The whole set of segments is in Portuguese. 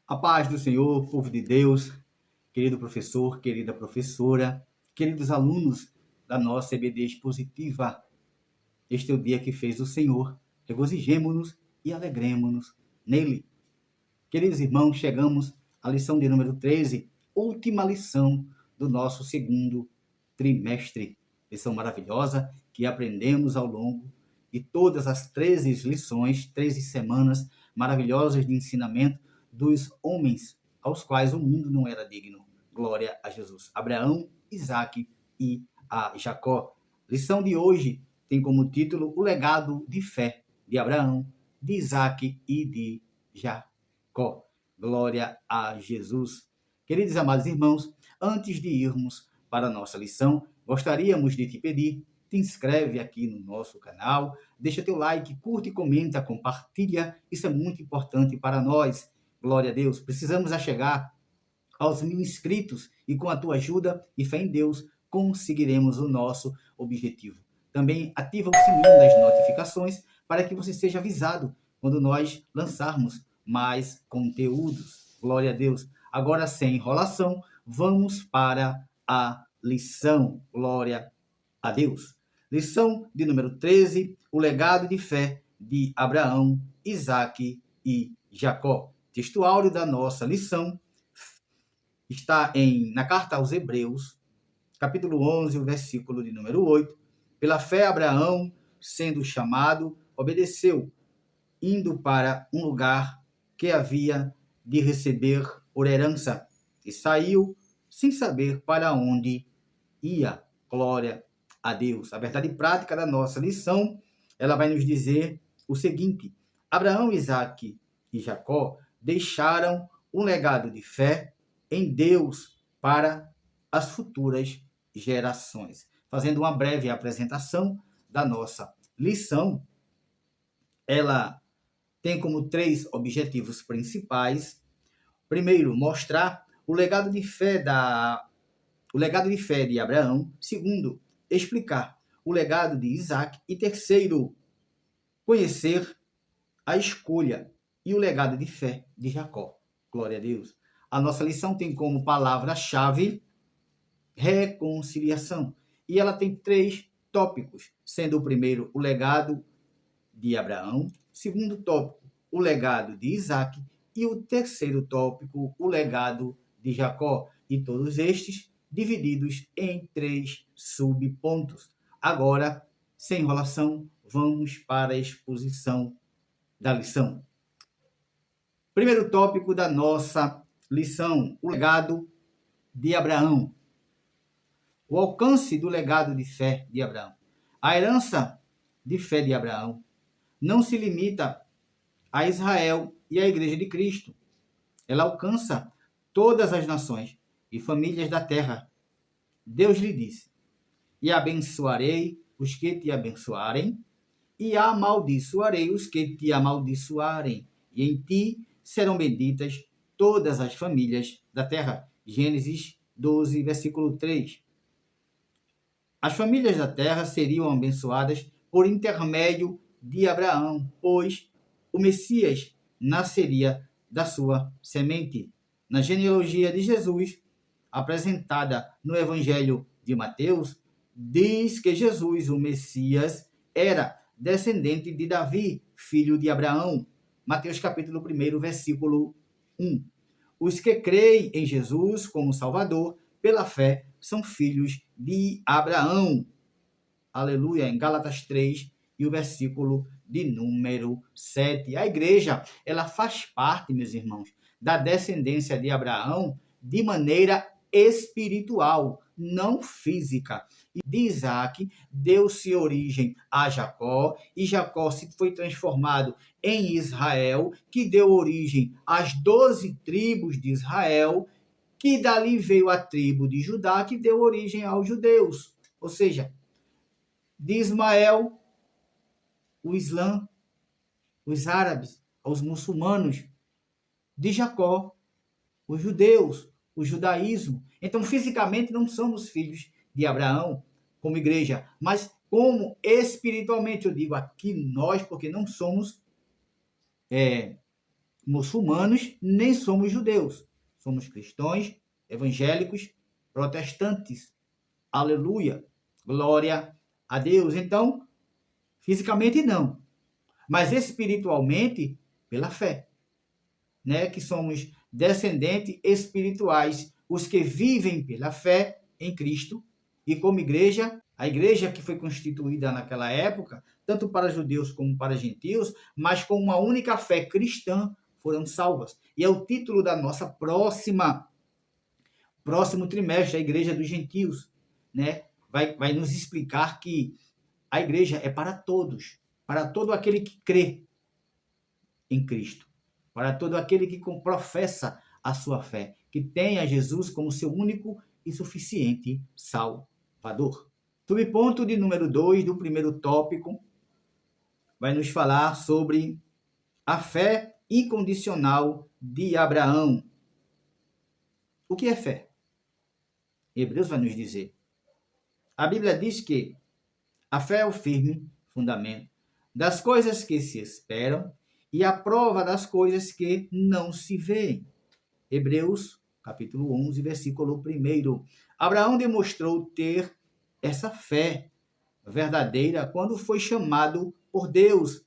A paz do Senhor, povo de Deus, querido professor, querida professora, queridos alunos da nossa EBD Expositiva. Este é o dia que fez o Senhor. Regozijemo-nos e alegremo-nos nele. Queridos irmãos, chegamos à lição de número 13, última lição do nosso segundo trimestre. Lição maravilhosa que aprendemos ao longo de todas as 13 lições, 13 semanas maravilhosas de ensinamento dos homens aos quais o mundo não era digno. Glória a Jesus. Abraão, Isaque e a Jacó. Lição de hoje tem como título o legado de fé de Abraão, de Isaque e de Jacó. Glória a Jesus. Queridos e amados irmãos, antes de irmos para a nossa lição, gostaríamos de te pedir, te inscreve aqui no nosso canal, deixa teu like, curte, comenta, compartilha, isso é muito importante para nós. Glória a Deus, precisamos chegar aos 1000 inscritos e com a tua ajuda e fé em Deus conseguiremos o nosso objetivo. Também ativa o sininho das notificações para que você seja avisado quando nós lançarmos mais conteúdos. Glória a Deus. Agora, sem enrolação, vamos para a lição. Glória a Deus. Lição de número 13, o legado de fé de Abraão, Isaque e Jacó. Texto áureo da nossa lição está na carta aos Hebreus, capítulo 11, o versículo de número 8. Pela fé, Abraão, sendo chamado, obedeceu, indo para um lugar que havia de receber por herança, e saiu sem saber para onde ia. Glória a Deus. A verdade prática da nossa lição, ela vai nos dizer o seguinte: Abraão, Isaque e Jacó deixaram um legado de fé em Deus para as futuras gerações. Fazendo uma breve apresentação da nossa lição, ela tem como 3 objetivos principais. Primeiro, mostrar o legado de fé de Abraão. Segundo, explicar o legado de Isaque. E terceiro, conhecer a escolha e o legado de fé de Jacó. Glória a Deus. A nossa lição tem como palavra-chave reconciliação. E ela tem 3 tópicos, sendo o primeiro o legado de Abraão, segundo tópico o legado de Isaque e o terceiro tópico o legado de Jacó. E todos estes divididos em 3 subpontos. Agora, sem enrolação, vamos para a exposição da lição. Primeiro tópico da nossa lição, o legado de Abraão. O alcance do legado de fé de Abraão. A herança de fé de Abraão não se limita a Israel e à Igreja de Cristo. Ela alcança todas as nações e famílias da terra. Deus lhe disse: e abençoarei os que te abençoarem, e amaldiçoarei os que te amaldiçoarem, e em ti serão benditas todas as famílias da terra. Gênesis 12, versículo 3. As famílias da terra seriam abençoadas por intermédio de Abraão, pois o Messias nasceria da sua semente. Na genealogia de Jesus, apresentada no Evangelho de Mateus, diz que Jesus, o Messias, era descendente de Davi, filho de Abraão. Mateus capítulo 1, versículo 1. Os que creem em Jesus como Salvador, pela fé, são filhos de Abraão. Aleluia, em Gálatas 3 e o versículo de número 7. A igreja, ela faz parte, meus irmãos, da descendência de Abraão de maneira espiritual, não física. E de Isaque deu-se origem a Jacó, e Jacó se foi transformado em Israel, que deu origem às 12 tribos de Israel, que dali veio a tribo de Judá, que deu origem aos judeus. Ou seja, de Ismael, o Islã, os árabes, os muçulmanos, de Jacó, os judeus, o judaísmo. Então, fisicamente, não somos filhos de Abraão como igreja, mas como espiritualmente, eu digo aqui nós, porque não somos muçulmanos, nem somos judeus. Somos cristãos, evangélicos, protestantes. Aleluia. Glória a Deus. Então, fisicamente não, mas espiritualmente pela fé, né? Que somos descendentes espirituais, os que vivem pela fé em Cristo. E como igreja, a igreja que foi constituída naquela época, tanto para judeus como para gentios, mas com uma única fé cristã, foram salvas. E é o título da nossa próximo trimestre, a igreja dos gentios, né? Vai nos explicar que a igreja é para todos, para todo aquele que crê em Cristo, para todo aquele que professa a sua fé, que tem a Jesus como seu único e suficiente Salvador. Subponto de número 2 do primeiro tópico vai nos falar sobre a fé incondicional de Abraão. O que é fé? Hebreus vai nos dizer. A Bíblia diz que a fé é o firme fundamento das coisas que se esperam e a prova das coisas que não se veem. Hebreus, capítulo 11, versículo 1. Abraão demonstrou ter essa fé verdadeira quando foi chamado por Deus.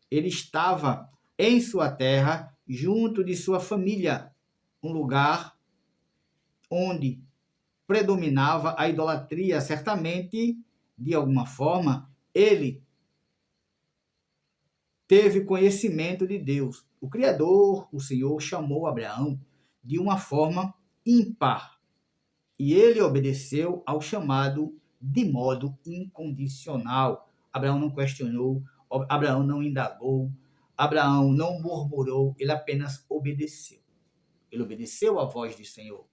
Ele estava em sua terra, junto de sua família, um lugar onde predominava a idolatria. Certamente, de alguma forma, ele teve conhecimento de Deus. O Criador, o Senhor, chamou Abraão de uma forma ímpar. E ele obedeceu ao chamado de modo incondicional. Abraão não questionou, Abraão não indagou, Abraão não murmurou, ele apenas obedeceu. Ele obedeceu à voz do Senhor.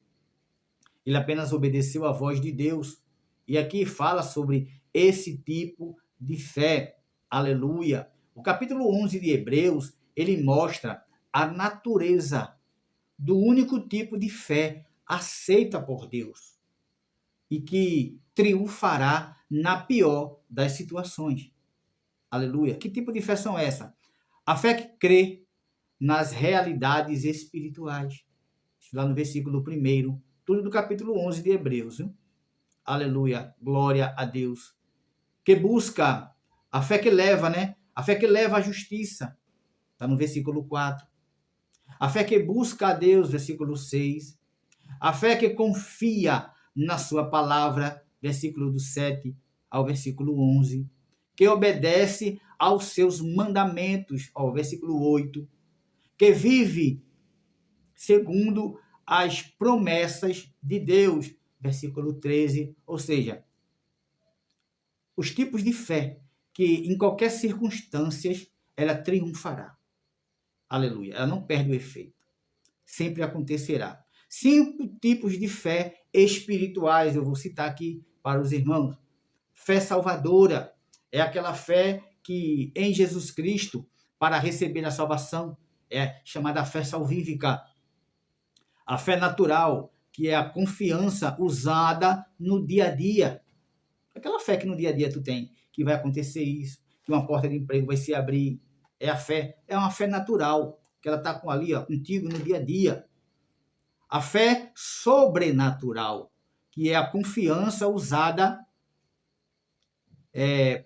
Ele apenas obedeceu à voz de Deus. E aqui fala sobre esse tipo de fé. Aleluia. O capítulo 11 de Hebreus, ele mostra a natureza do único tipo de fé aceita por Deus e que triunfará na pior das situações. Aleluia. Que tipo de fé são essa? A fé que crê nas realidades espirituais. Lá no versículo 1, tudo do capítulo 11 de Hebreus. Viu? Aleluia. Glória a Deus. Que busca a fé que leva, né? A fé que leva à justiça. Está no versículo 4. A fé que busca a Deus, versículo 6. A fé que confia na sua palavra, versículo do 7 ao versículo 11. Que obedece aos seus mandamentos, ó, versículo 8. Que vive segundo as promessas de Deus, versículo 13. Ou seja, os tipos de fé que em qualquer circunstância ela triunfará. Aleluia. Ela não perde o efeito. Sempre acontecerá. 5 tipos de fé espirituais, eu vou citar aqui para os irmãos. Fé salvadora é aquela fé que em Jesus Cristo, para receber a salvação, é chamada fé salvífica. A fé natural, que é a confiança usada no dia a dia. Aquela fé que no dia a dia tu tem, que vai acontecer isso, que uma porta de emprego vai se abrir. É a fé, é uma fé natural, que ela está ali, ó, contigo no dia a dia. A fé sobrenatural, que é a confiança usada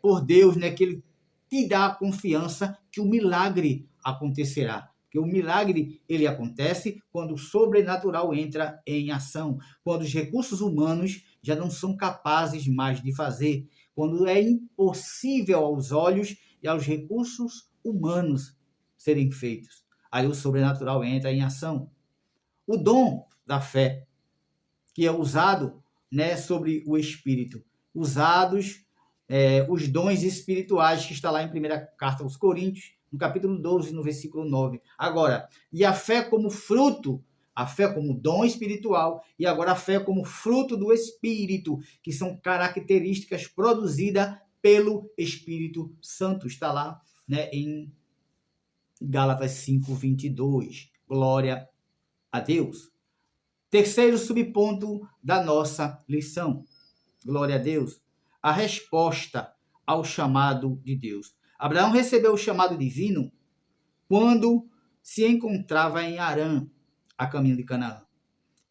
por Deus, né? Que ele te dá a confiança que o milagre acontecerá. Porque o milagre, ele acontece quando o sobrenatural entra em ação, quando os recursos humanos já não são capazes mais de fazer, quando é impossível aos olhos e aos recursos humanos serem feitos. Aí o sobrenatural entra em ação. O dom da fé, que é usado, né, sobre o Espírito. Usados os dons espirituais, que está lá em 1ª Carta aos Coríntios, no capítulo 12, no versículo 9. Agora, e a fé como fruto, a fé como dom espiritual, e agora a fé como fruto do Espírito, que são características produzidas pelo Espírito Santo. Está lá, né, em Gálatas 5:22. Glória a Deus. Terceiro subponto da nossa lição. Glória a Deus. A resposta ao chamado de Deus. Abraão recebeu o chamado divino quando se encontrava em Harã, a caminho de Canaã.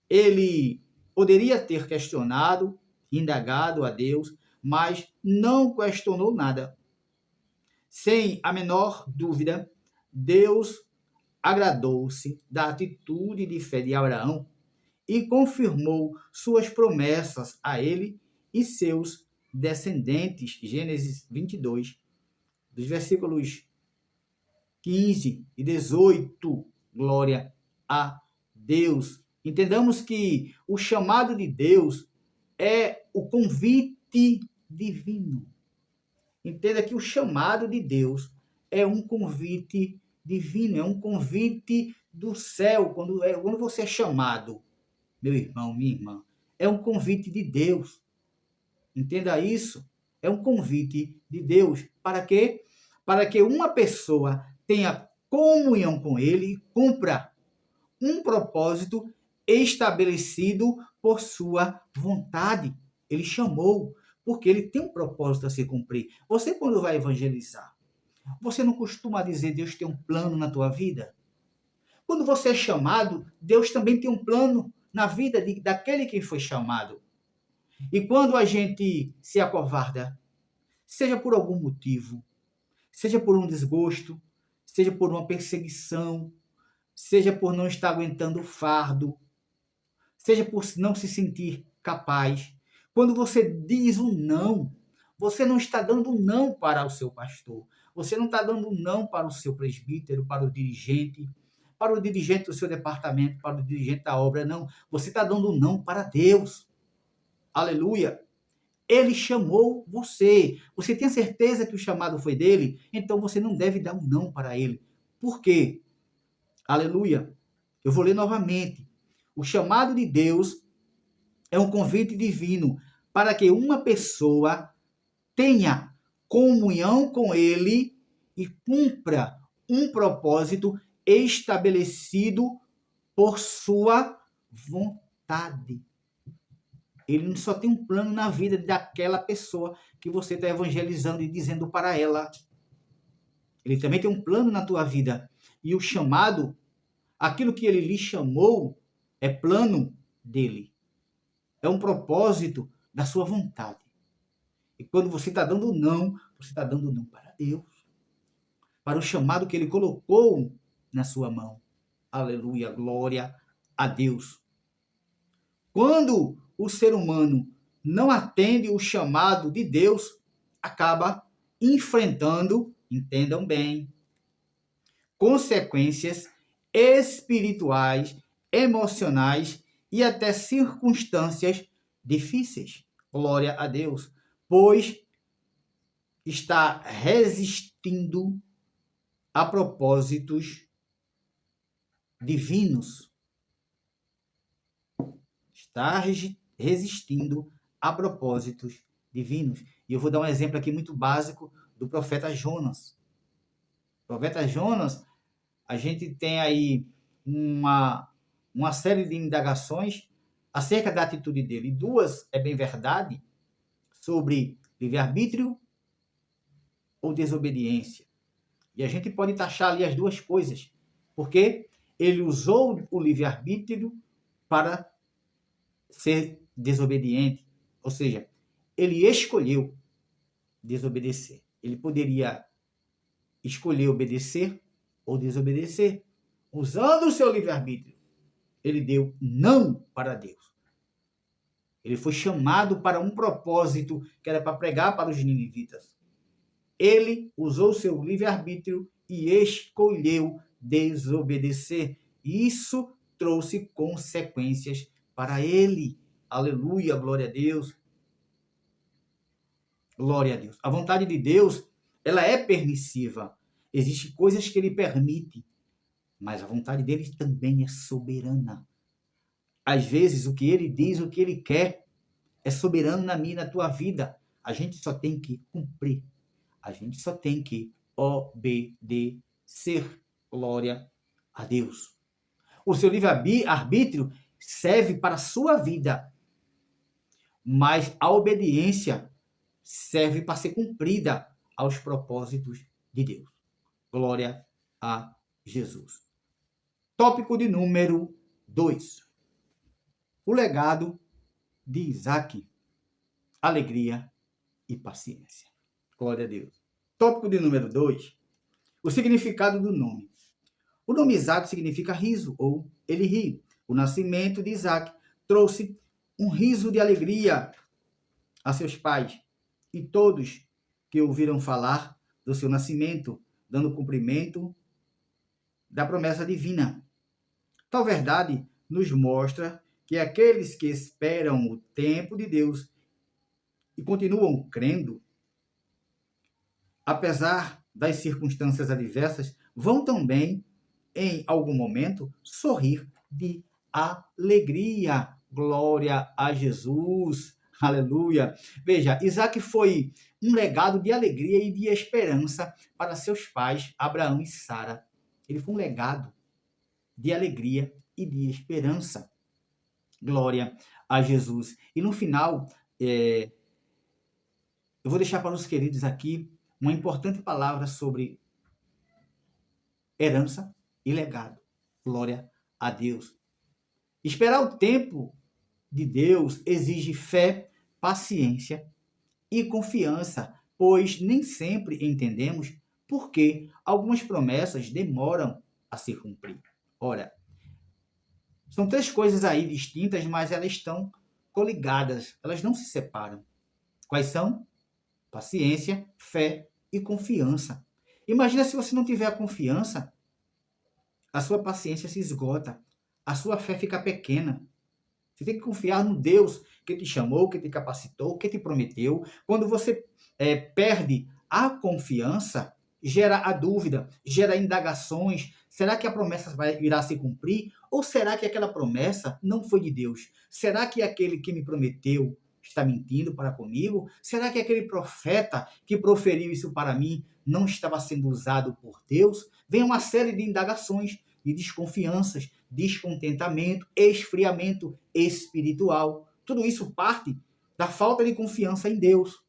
Ele poderia ter questionado, indagado a Deus, mas não questionou nada. Sem a menor dúvida, Deus agradou-se da atitude de fé de Abraão e confirmou suas promessas a ele e seus descendentes. Gênesis 22, dos versículos 15 e 18. Glória a Deus. Entendamos que o chamado de Deus é o convite divino. Entenda que o chamado de Deus é um convite divino, é um convite do céu. Quando você é chamado, meu irmão, minha irmã, é um convite de Deus. Entenda isso. É um convite de Deus. Para quê? Para que uma pessoa tenha comunhão com Ele e cumpra um propósito estabelecido por sua vontade. Ele chamou, porque ele tem um propósito a se cumprir. Você, quando vai evangelizar, você não costuma dizer Deus tem um plano na tua vida? Quando você é chamado, Deus também tem um plano na vida daquele que foi chamado. E quando a gente se acovarda, seja por algum motivo, seja por um desgosto, seja por uma perseguição, seja por não estar aguentando o fardo, seja por não se sentir capaz. Quando você diz um não, você não está dando um não para o seu pastor. Você não está dando um não para o seu presbítero, para o dirigente do seu departamento, para o dirigente da obra. Não, você está dando um não para Deus. Aleluia. Ele chamou você. Você tem certeza que o chamado foi dele? Então você não deve dar um não para ele. Por quê? Aleluia. Eu vou ler novamente. O chamado de Deus é um convite divino para que uma pessoa tenha comunhão com ele e cumpra um propósito estabelecido por sua vontade. Ele só tem um plano na vida daquela pessoa que você está evangelizando e dizendo para ela. Ele também tem um plano na tua vida. E o chamado, aquilo que ele lhe chamou, é plano dele. É um propósito da sua vontade. E quando você está dando não, você está dando não para Deus. Para o chamado que ele colocou na sua mão. Aleluia, glória a Deus. Quando o ser humano não atende o chamado de Deus, acaba enfrentando, entendam bem, consequências espirituais, emocionais e até circunstâncias difíceis. Glória a Deus. Pois está resistindo a propósitos divinos. Está resistindo a propósitos divinos. E eu vou dar um exemplo aqui muito básico do profeta Jonas. O profeta Jonas, a gente tem aí uma série de indagações acerca da atitude dele. Duas é bem verdade, sobre livre-arbítrio ou desobediência. E a gente pode taxar ali as duas coisas, porque ele usou o livre-arbítrio para ser desobediente, ou seja, ele escolheu desobedecer. Ele poderia escolher obedecer ou desobedecer. Usando o seu livre-arbítrio, ele deu não para Deus. Ele foi chamado para um propósito que era para pregar para os ninivitas. Ele usou o seu livre-arbítrio e escolheu desobedecer. Isso trouxe consequências para ele. Aleluia, glória a Deus. Glória a Deus. A vontade de Deus, ela é permissiva. Existem coisas que ele permite, mas a vontade dele também é soberana. Às vezes, o que ele diz, o que ele quer, é soberano na minha e na tua vida. A gente só tem que cumprir. A gente só tem que obedecer. Glória a Deus. O seu livre-arbítrio serve para a sua vida, mas a obediência serve para ser cumprida aos propósitos de Deus. Glória a Jesus. Tópico de número 2. O legado de Isaac, alegria e paciência. Glória a Deus. Tópico de número 2. O significado do nome. O nome Isaac significa riso, ou ele ri. O nascimento de Isaac trouxe um riso de alegria a seus pais e todos que ouviram falar do seu nascimento, dando cumprimento da promessa divina. Tal verdade nos mostra que aqueles que esperam o tempo de Deus e continuam crendo, apesar das circunstâncias adversas, vão também, em algum momento, sorrir de alegria. Glória a Jesus. Aleluia. Veja, Isaac foi um legado de alegria e de esperança para seus pais, Abraão e Sara. Ele foi um legado de alegria e de esperança. Glória a Jesus. E no final, eu vou deixar para os queridos aqui uma importante palavra sobre herança e legado. Glória a Deus. Esperar o tempo de Deus exige fé, paciência e confiança, pois nem sempre entendemos por que algumas promessas demoram a se cumprir. Ora, são três coisas aí distintas, mas elas estão coligadas, elas não se separam. Quais são? Paciência, fé e confiança. Imagina se você não tiver confiança, a sua paciência se esgota, a sua fé fica pequena. Você tem que confiar no Deus que te chamou, que te capacitou, que te prometeu. Quando você perde a confiança, gera a dúvida, gera indagações. Será que a promessa irá se cumprir? Ou será que aquela promessa não foi de Deus? Será que aquele que me prometeu está mentindo para comigo? Será que aquele profeta que proferiu isso para mim não estava sendo usado por Deus? Vem uma série de indagações, de desconfianças, descontentamento, esfriamento espiritual. Tudo isso parte da falta de confiança em Deus.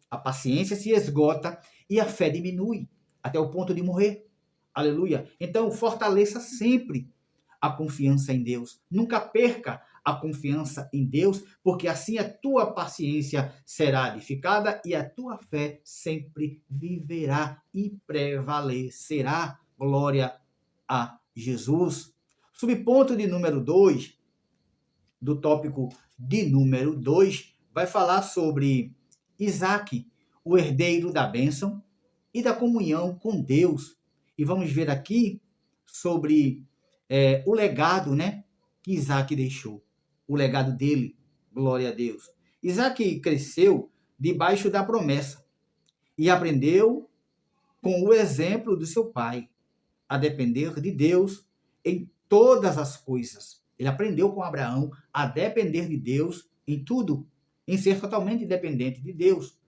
A paciência se esgota e a fé diminui até o ponto de morrer. Aleluia. Então, fortaleça sempre a confiança em Deus. Nunca perca a confiança em Deus, porque assim a tua paciência será edificada e a tua fé sempre viverá e prevalecerá. Glória a Jesus. Subponto de número 2, do tópico de número 2, vai falar sobre Isaac, o herdeiro da bênção e da comunhão com Deus. E vamos ver aqui sobre o legado, né, que Isaac deixou. O legado dele, glória a Deus. Isaac cresceu debaixo da promessa e aprendeu com o exemplo do seu pai a depender de Deus em todas as coisas. Ele aprendeu com Abraão a depender de Deus em tudo, em ser totalmente dependente de Deus.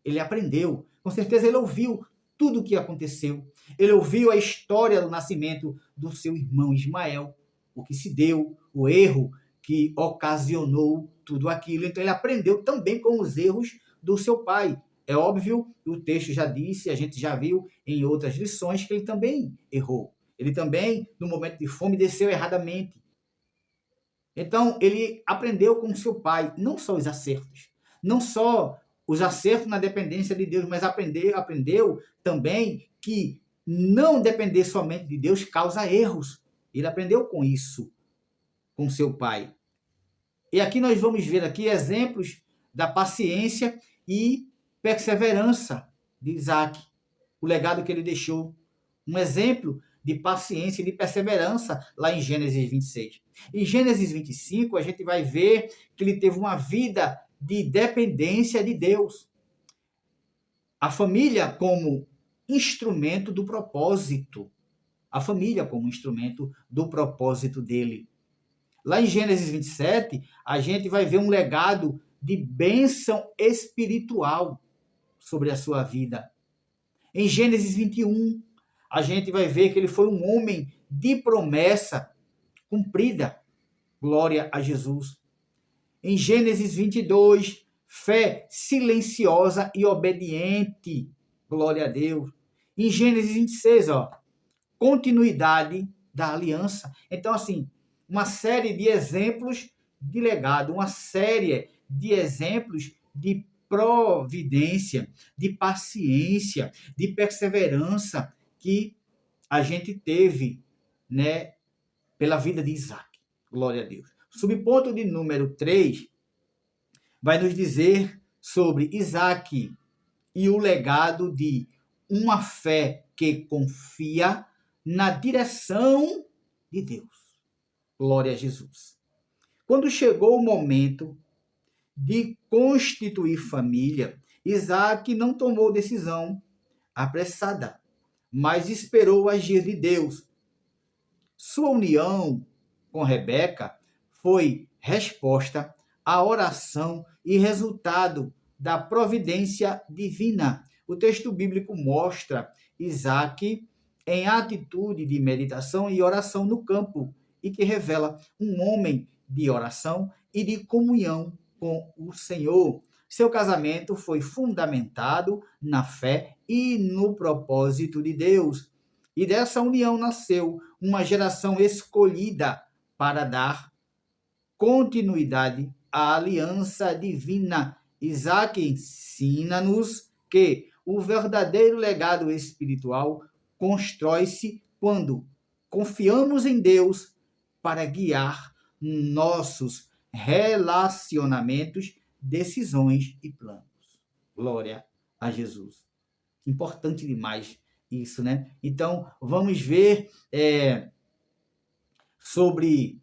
Ele aprendeu, com certeza ele ouviu tudo o que aconteceu. Ele ouviu a história do nascimento do seu irmão Ismael, o que se deu, o erro que ocasionou tudo aquilo. Então ele aprendeu também com os erros do seu pai. É óbvio, o texto já disse, a gente já viu em outras lições que ele também errou. Ele também, no momento de fome, desceu erradamente. Então, ele aprendeu com seu pai, não só os acertos, não só os acertos na dependência de Deus, mas aprendeu também que não depender somente de Deus causa erros. Ele aprendeu com isso, com seu pai. E aqui nós vamos ver aqui exemplos da paciência e perseverança de Isaac, o legado que ele deixou. Um exemplo de paciência e de perseverança lá em Gênesis 26. Em Gênesis 25, a gente vai ver que ele teve uma vida de dependência de Deus. A família como instrumento do propósito. A família como instrumento do propósito dele. Lá em Gênesis 27, a gente vai ver um legado de bênção espiritual sobre a sua vida. Em Gênesis 21, a gente vai ver que ele foi um homem de promessa cumprida. Glória a Jesus. Em Gênesis 22, fé silenciosa e obediente. Glória a Deus. Em Gênesis 26, continuidade da aliança. Então, assim, uma série de exemplos de legado, uma série de exemplos de providência, de paciência, de perseverança que a gente teve, né, pela vida de Isaac. Glória a Deus. Subponto de número 3 vai nos dizer sobre Isaac e o legado de uma fé que confia na direção de Deus. Glória a Jesus. Quando chegou o momento de constituir família, Isaac não tomou decisão apressada, mas esperou o agir de Deus. Sua união com Rebeca foi resposta à oração e resultado da providência divina. O texto bíblico mostra Isaac em atitude de meditação e oração no campo, e que revela um homem de oração e de comunhão com o Senhor. Seu casamento foi fundamentado na fé e no propósito de Deus. E dessa união nasceu uma geração escolhida para dar continuidade à aliança divina. Isaac ensina-nos que o verdadeiro legado espiritual constrói-se quando confiamos em Deus para guiar nossos relacionamentos, decisões e planos. Glória a Jesus. Importante demais isso, né? Então, vamos ver sobre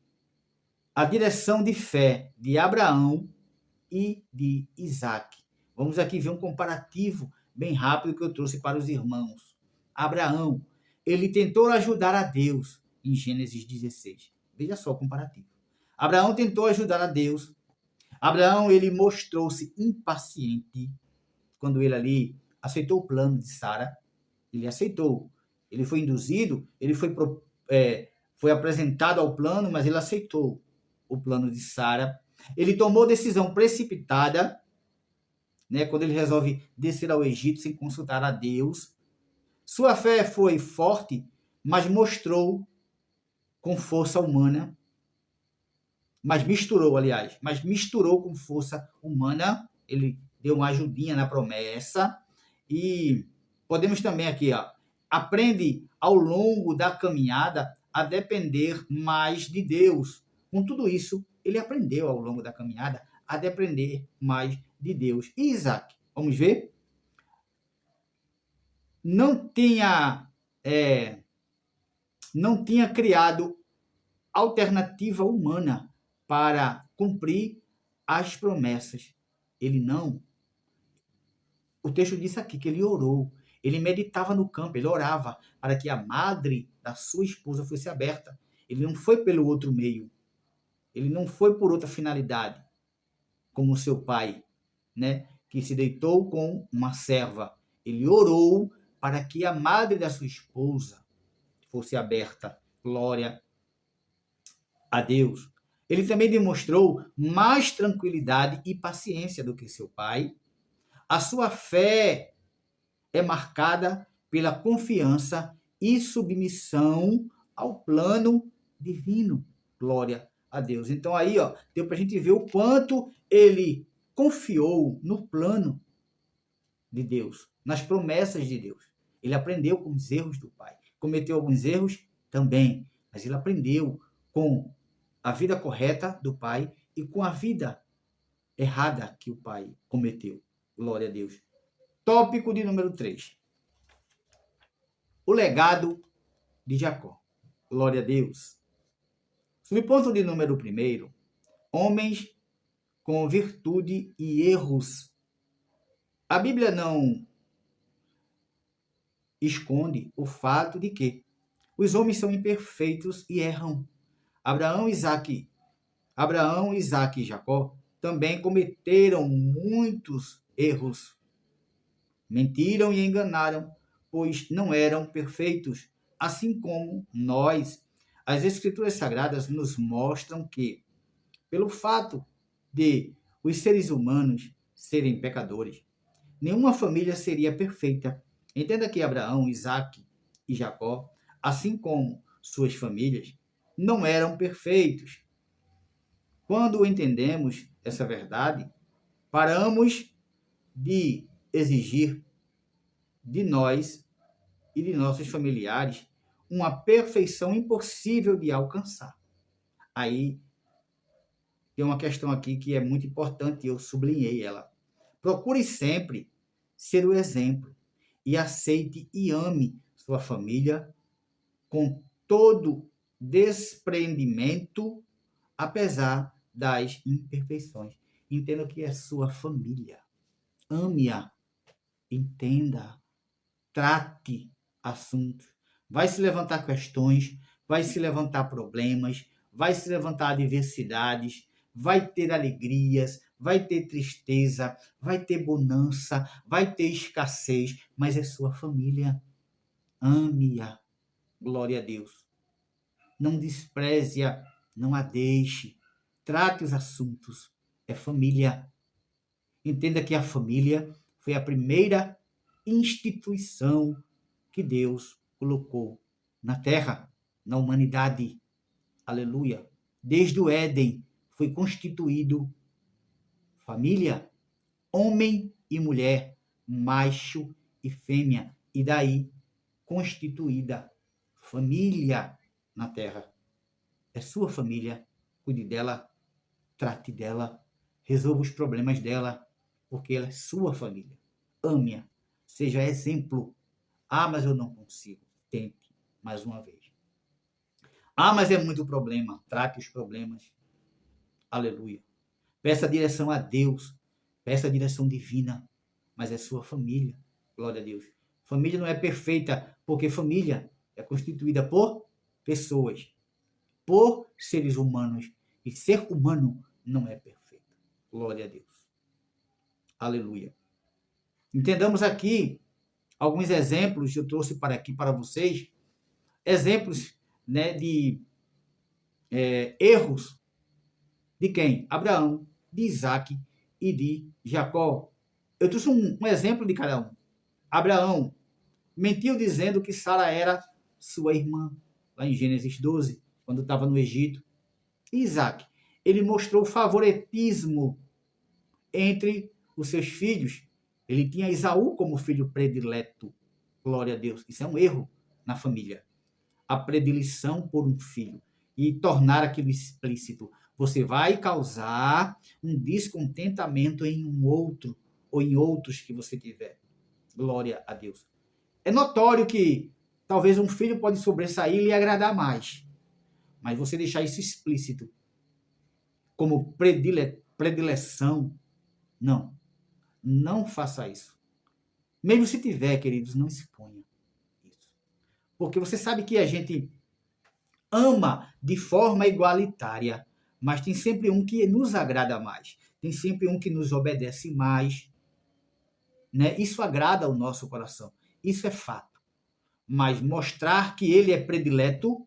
a direção de fé de Abraão e de Isaac. Vamos aqui ver um comparativo bem rápido que eu trouxe para os irmãos. Abraão, ele tentou ajudar a Deus em Gênesis 16. Veja só o comparativo. Abraão tentou ajudar a Deus. Abraão, ele mostrou-se impaciente quando ele ali aceitou o plano de Sara. Ele aceitou. Ele foi induzido, ele foi apresentado ao plano, mas ele aceitou o plano de Sara. Ele tomou decisão precipitada, né, quando ele resolve descer ao Egito sem consultar a Deus. Sua fé foi forte, mas mostrou com força humana, mas misturou com força humana. Ele deu uma ajudinha na promessa. E podemos também aqui, aprende ao longo da caminhada a depender mais de Deus. Com tudo isso, ele aprendeu ao longo da caminhada a depender mais de Deus. E Isaac, vamos ver? Não tinha criado alternativa humana para cumprir as promessas. Ele não. O texto diz aqui que ele orou. Ele meditava no campo, ele orava para que a madre da sua esposa fosse aberta. Ele não foi pelo outro meio. Ele não foi por outra finalidade, como seu pai, né, que se deitou com uma serva. Ele orou para que a madre da sua esposa fosse aberta. Glória a Deus. Ele também demonstrou mais tranquilidade e paciência do que seu pai. A sua fé é marcada pela confiança e submissão ao plano divino. Glória a Deus. Então aí, deu para a gente ver o quanto ele confiou no plano de Deus, nas promessas de Deus. Ele aprendeu com os erros do pai. Cometeu alguns erros também, mas ele aprendeu com a vida correta do pai e com a vida errada que o pai cometeu. Glória a Deus. Tópico de número 3. O legado de Jacó. Glória a Deus. Subponto de número 1. Homens com virtude e erros. A Bíblia não esconde o fato de que os homens são imperfeitos e erram. Abraão, Isaac e Jacó também cometeram muitos erros. Mentiram e enganaram, pois não eram perfeitos, assim como nós. As Escrituras Sagradas nos mostram que, pelo fato de os seres humanos serem pecadores, nenhuma família seria perfeita. Entenda que Abraão, Isaac e Jacó, assim como suas famílias, não eram perfeitos. Quando entendemos essa verdade, paramos de exigir de nós e de nossos familiares uma perfeição impossível de alcançar. Aí tem uma questão aqui que é muito importante, eu sublinhei ela. Procure sempre ser o exemplo e aceite e ame sua família com todo despreendimento, apesar das imperfeições. Entenda que é sua família. Ame-a, entenda, trate assuntos. Vai se levantar questões, vai se levantar problemas, vai se levantar adversidades, vai ter alegrias, vai ter tristeza, vai ter bonança, vai ter escassez, mas é sua família. Ame-a. Glória a Deus. Não despreze-a, não a deixe. Trate os assuntos. É família. Entenda que a família foi a primeira instituição que Deus colocou na terra, na humanidade. Aleluia. Desde o Éden foi constituído família, homem e mulher, macho e fêmea, e daí constituída família na terra. É sua família, cuide dela, trate dela, resolva os problemas dela, porque ela é sua família. Ame-a, seja exemplo. Ah, mas eu não consigo. Tente mais uma vez. Ah, mas é muito problema. Trate os problemas. Aleluia. Peça direção a Deus. Peça direção divina. Mas é sua família. Glória a Deus. Família não é perfeita, porque família é constituída por pessoas, por seres humanos. E ser humano não é perfeito. Glória a Deus. Aleluia. Entendamos aqui alguns exemplos que eu trouxe para aqui para vocês. Exemplos, né, de erros de quem? Abraão, de Isaac e de Jacó. Eu trouxe um exemplo de cada um. Abraão mentiu dizendo que Sara era sua irmã, lá em Gênesis 12, quando estava no Egito. E Isaac, ele mostrou favoritismo entre os seus filhos. Ele tinha Esaú como filho predileto. Glória a Deus. Isso é um erro na família. A predileção por um filho e tornar aquilo explícito. Você vai causar um descontentamento em um outro ou em outros que você tiver. Glória a Deus. É notório que talvez um filho pode sobressair e lhe agradar mais, mas você deixar isso explícito como predileção, não. Não faça isso. Mesmo se tiver, queridos, não exponha isso. Porque você sabe que a gente ama de forma igualitária, mas tem sempre um que nos agrada mais. Tem sempre um que nos obedece mais. Né? Isso agrada ao nosso coração. Isso é fato. Mas mostrar que ele é predileto,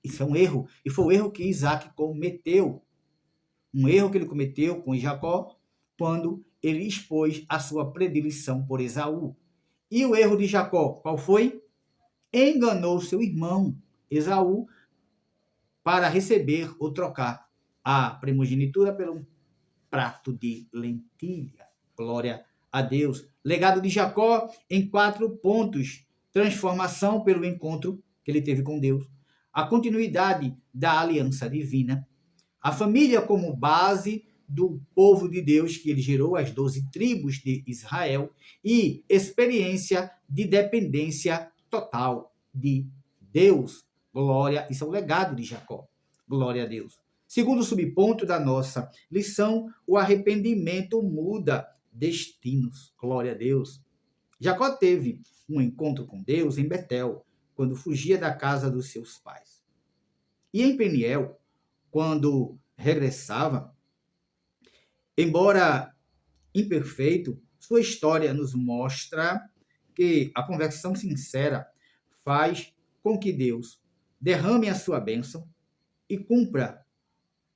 isso é um erro. E foi o erro que Isaac cometeu. Um erro que ele cometeu com Jacó, quando ele expôs a sua predileção por Esaú. E o erro de Jacó, qual foi? Enganou seu irmão Esaú para receber ou trocar a primogenitura pelo prato de lentilha. Glória a Deus. Legado de Jacó em 4 pontos. Transformação pelo encontro que ele teve com Deus. A continuidade da aliança divina. A família como base do povo de Deus que ele gerou, as 12 tribos de Israel. E experiência de dependência total de Deus. Glória, isso é o legado de Jacó. Glória a Deus. Segundo subponto da nossa lição, o arrependimento muda destinos. Glória a Deus. Jacó teve um encontro com Deus em Betel, quando fugia da casa dos seus pais. E em Peniel, quando regressava, embora imperfeito, sua história nos mostra que a conversão sincera faz com que Deus derrame a sua bênção e cumpra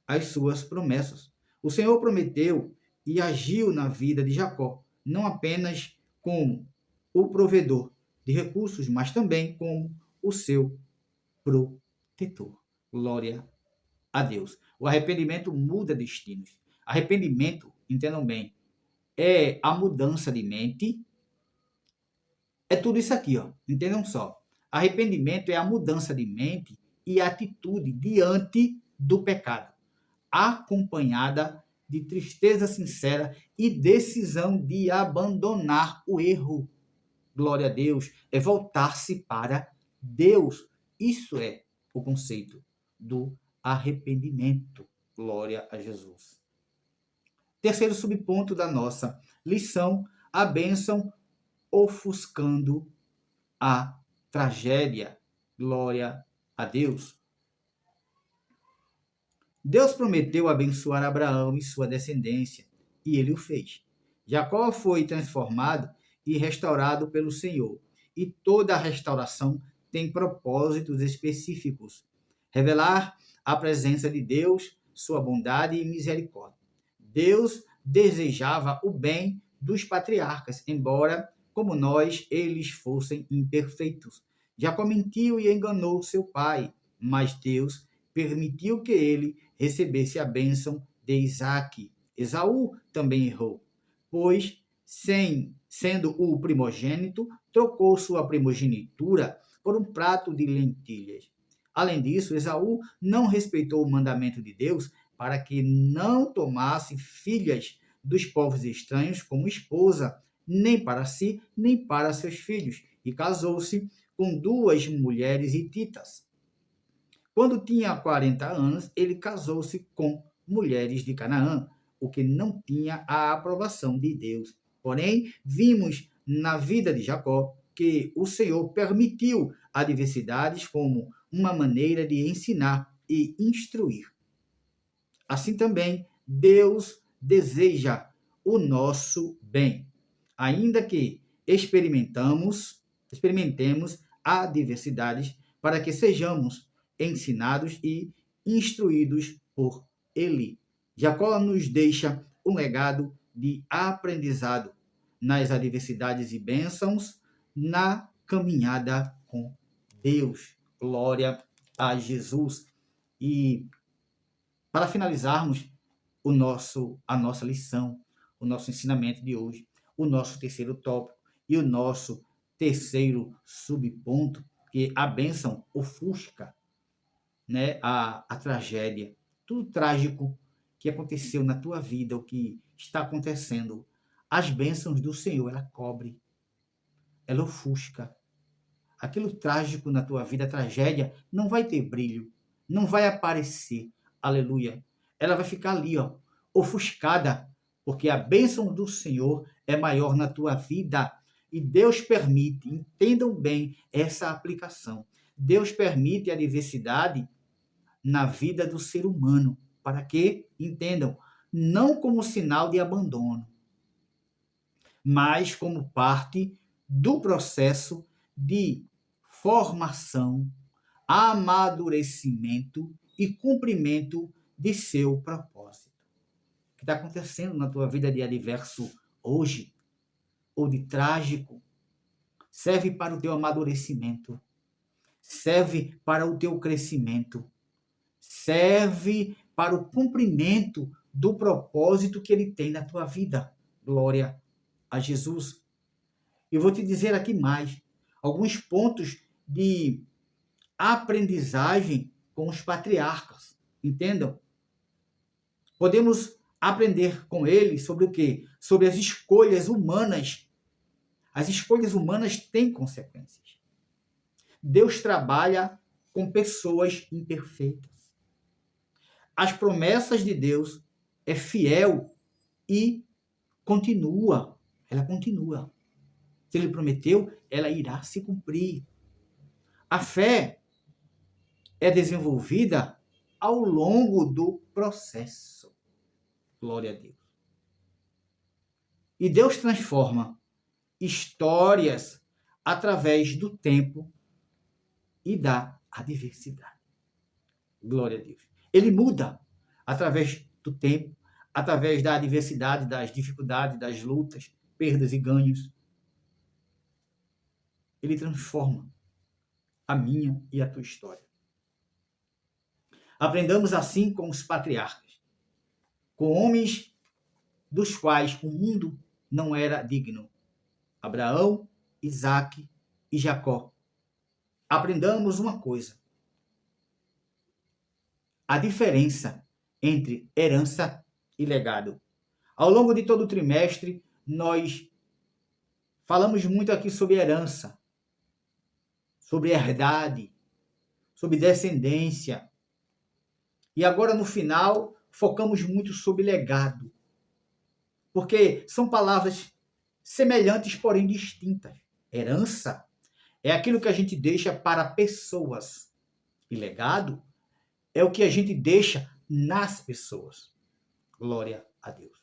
as suas promessas. O Senhor prometeu e agiu na vida de Jacó, não apenas como o provedor de recursos, mas também como o seu protetor. Glória a Deus. O arrependimento muda destinos. Arrependimento, entendam bem, é a mudança de mente. É tudo isso aqui, ó. Entendam só. Arrependimento é a mudança de mente e atitude diante do pecado, acompanhada de tristeza sincera e decisão de abandonar o erro. Glória a Deus. É voltar-se para Deus. Isso é o conceito do arrependimento. Glória a Jesus. Terceiro subponto da nossa lição, a bênção ofuscando a tragédia. Glória a Deus. Deus prometeu abençoar Abraão e sua descendência, e ele o fez. Jacó foi transformado e restaurado pelo Senhor, e toda a restauração tem propósitos específicos. Revelar a presença de Deus, sua bondade e misericórdia. Deus desejava o bem dos patriarcas, embora, como nós, eles fossem imperfeitos. Jacó mentiu e enganou seu pai, mas Deus permitiu que ele recebesse a bênção de Isaque. Esaú também errou, pois, sendo o primogênito, trocou sua primogenitura por um prato de lentilhas. Além disso, Esaú não respeitou o mandamento de Deus para que não tomasse filhas dos povos estranhos como esposa, nem para si, nem para seus filhos, e casou-se com 2 mulheres hititas. Quando tinha 40 anos, ele casou-se com mulheres de Canaã, o que não tinha a aprovação de Deus. Porém, vimos na vida de Jacó que o Senhor permitiu adversidades como uma maneira de ensinar e instruir. Assim também, Deus deseja o nosso bem, ainda que experimentemos adversidades para que sejamos ensinados e instruídos por Ele. Jacó nos deixa um legado de aprendizado nas adversidades e bênçãos na caminhada com Deus. Glória a Jesus. E para finalizarmos a nossa lição, o nosso ensinamento de hoje, o nosso terceiro tópico e o nosso terceiro subponto, que a bênção ofusca, né, a tragédia, tudo trágico que aconteceu na tua vida, o que está acontecendo, as bênçãos do Senhor, ela cobre, ela ofusca. Aquilo trágico na tua vida, a tragédia, não vai ter brilho, não vai aparecer, aleluia. Ela vai ficar ali, ó, ofuscada, porque a bênção do Senhor é maior na tua vida. E Deus permite, entendam bem essa aplicação, Deus permite a adversidade na vida do ser humano, para que, entendam, não como sinal de abandono, mas como parte do processo de formação, amadurecimento e cumprimento de seu propósito. O que está acontecendo na tua vida de adverso hoje, ou de trágico, serve para o teu amadurecimento, serve para o teu crescimento, serve para o cumprimento do propósito que ele tem na tua vida. Glória a Jesus. Eu vou te dizer aqui mais alguns pontos de aprendizagem com os patriarcas. Entendam? Podemos aprender com eles sobre o quê? Sobre as escolhas humanas. As escolhas humanas têm consequências. Deus trabalha com pessoas imperfeitas. As promessas de Deus é fiel e continua. Ela continua. Se ele prometeu, ela irá se cumprir. A fé é desenvolvida ao longo do processo. Glória a Deus. E Deus transforma histórias através do tempo e da adversidade. Glória a Deus. Ele muda através do tempo, através da adversidade, das dificuldades, das lutas, perdas e ganhos. Ele transforma a minha e a tua história. Aprendamos assim com os patriarcas, com homens dos quais o mundo não era digno. Abraão, Isaque e Jacó. Aprendamos uma coisa: a diferença entre herança e legado. Ao longo de todo o trimestre, nós falamos muito aqui sobre herança, sobre herdade, sobre descendência. E agora, no final, focamos muito sobre legado. Porque são palavras semelhantes, porém distintas. Herança é aquilo que a gente deixa para pessoas. E legado é o que a gente deixa nas pessoas. Glória a Deus.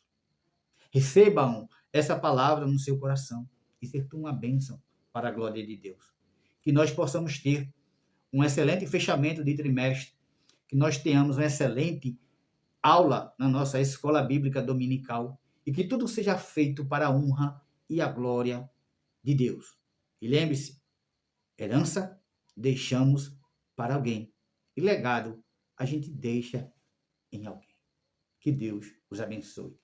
Recebam essa palavra no seu coração e seja uma bênção para a glória de Deus. Que nós possamos ter um excelente fechamento de trimestre, que nós tenhamos uma excelente aula na nossa escola bíblica dominical e que tudo seja feito para a honra e a glória de Deus. E lembre-se, herança deixamos para alguém e legado a gente deixa em alguém. Que Deus os abençoe.